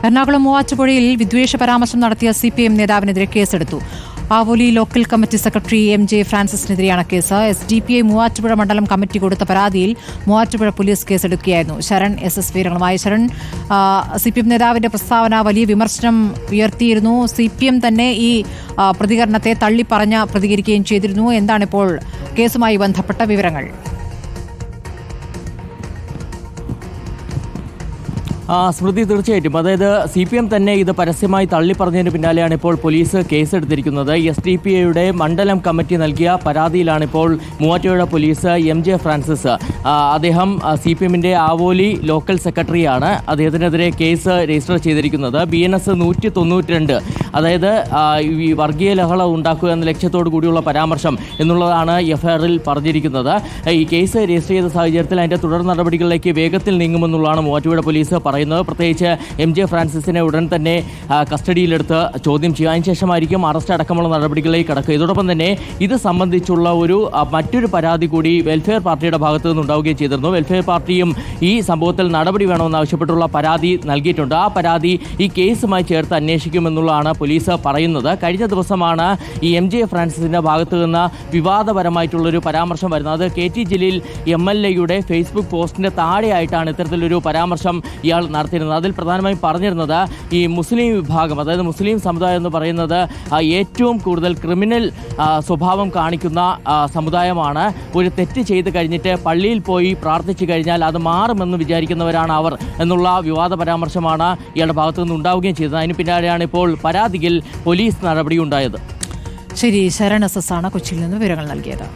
എറണാകുളം മൂവാറ്റുപുഴയിൽ വിദ്വേഷ പരാമർശം നടത്തിയ CPM നേതാവിനെതിരെ കേസെടുത്തു. Avoli local committee secretary MJ ഫ്രാൻസിസിനെതിരെയാണ് കേസ്. SDPI മൂവാറ്റുപുഴ മണ്ഡലം കമ്മിറ്റി കൊടുത്ത പരാതിയിൽ മൂവാറ്റുപുഴ പോലീസ് കേസെടുക്കുകയായിരുന്നു. ശരൺ SS വിവരങ്ങളുമായി. ശരൺ, CPM നേതാവിന്റെ പ്രസ്താവന വലിയ വിമർശനം ഉയർത്തിയിരുന്നു. CPM തന്നെ ഈ പ്രതികരണത്തെ പ്രതികരിക്കുകയും ചെയ്തിരുന്നു. എന്താണിപ്പോൾ കേസുമായി ബന്ധപ്പെട്ട വിവരങ്ങൾ? സ്മൃതി, തീർച്ചയായിട്ടും. അതായത് CPM തന്നെ ഇത് പരസ്യമായി തള്ളിപ്പറഞ്ഞതിന് പിന്നാലെയാണ് ഇപ്പോൾ പോലീസ് കേസെടുത്തിരിക്കുന്നത്. SDPIയുടെ മണ്ഡലം കമ്മിറ്റി നൽകിയ പരാതിയിലാണ് ഇപ്പോൾ മൂവാറ്റുപുഴ പോലീസ് MJ ഫ്രാൻസിസ്, അദ്ദേഹം CPMന്റെ ആവോലി ലോക്കൽ സെക്രട്ടറിയാണ്, അദ്ദേഹത്തിനെതിരെ കേസ് രജിസ്റ്റർ ചെയ്തിരിക്കുന്നത്. BNS 192, അതായത് ഈ വർഗീയ ലഹള ഉണ്ടാക്കുക എന്ന ലക്ഷ്യത്തോടു കൂടിയുള്ള പരാമർശം എന്നുള്ളതാണ് FIRൽ പറഞ്ഞിരിക്കുന്നത്. ഈ കേസ് രജിസ്റ്റർ ചെയ്ത സാഹചര്യത്തിൽ അതിൻ്റെ തുടർ നടപടികളിലേക്ക് വേഗത്തിൽ നീങ്ങുമെന്നുള്ളതാണ് മൂവാറ്റുപുഴ പോലീസ് പറയുന്നത്. പ്രത്യേകിച്ച് MJ ഫ്രാൻസിസിനെ ഉടൻ തന്നെ കസ്റ്റഡിയിലെടുത്ത് ചോദ്യം ചെയ്യുക, അതിനുശേഷമായിരിക്കും അറസ്റ്റ് അടക്കമുള്ള നടപടികളിലേക്ക് കടക്കുക. ഇതോടൊപ്പം തന്നെ ഇത് സംബന്ധിച്ചുള്ള മറ്റൊരു പരാതി കൂടി വെൽഫെയർ പാർട്ടിയുടെ ഭാഗത്തു നിന്നുണ്ടാവുകയും ചെയ്തിരുന്നു. വെൽഫെയർ പാർട്ടിയും ഈ സംഭവത്തിൽ നടപടി വേണമെന്നാവശ്യപ്പെട്ടുള്ള പരാതി നൽകിയിട്ടുണ്ട്. ആ പരാതി ഈ കേസുമായി ചേർത്ത് അന്വേഷിക്കുമെന്നുള്ളതാണ് പോലീസ് പറയുന്നത്. കഴിഞ്ഞ ദിവസമാണ് ഈ MJ ഫ്രാൻസിസിന്റെ ഭാഗത്തു നിന്ന് വിവാദപരമായിട്ടുള്ളൊരു പരാമർശം വരുന്നത്. അത് KT ജലീൽ MLAയുടെ ഫേസ്ബുക്ക് പോസ്റ്റിന്റെ താഴെയായിട്ടാണ് ഇത്തരത്തിലൊരു പരാമർശം ഇയാൾ നടത്തിയിരുന്നത്. അതിൽ പ്രധാനമായും പറഞ്ഞിരുന്നത് ഈ മുസ്ലിം വിഭാഗം, അതായത് മുസ്ലിം സമുദായം എന്ന് പറയുന്നത് ഏറ്റവും കൂടുതൽ ക്രിമിനൽ സ്വഭാവം കാണിക്കുന്ന സമുദായമാണ്. ഒരു തെറ്റ് ചെയ്ത് കഴിഞ്ഞിട്ട് പള്ളിയിൽ പോയി പ്രാർത്ഥിച്ചു കഴിഞ്ഞാൽ അത് മാറുമെന്ന് വിചാരിക്കുന്നവരാണ് അവർ എന്നുള്ള വിവാദ പരാമർശമാണ് ഇയാളുടെ ഭാഗത്തു നിന്ന് ഉണ്ടാവുകയും ചെയ്തത്. അതിന് പിന്നാലെയാണ് ഇപ്പോൾ പരാതിയിൽ പോലീസ് നടപടി ഉണ്ടായത്. ശരി, ശരൺ SS ആണ് കൊച്ചിയിൽ നിന്ന് വിവരങ്ങൾ നൽകിയത്.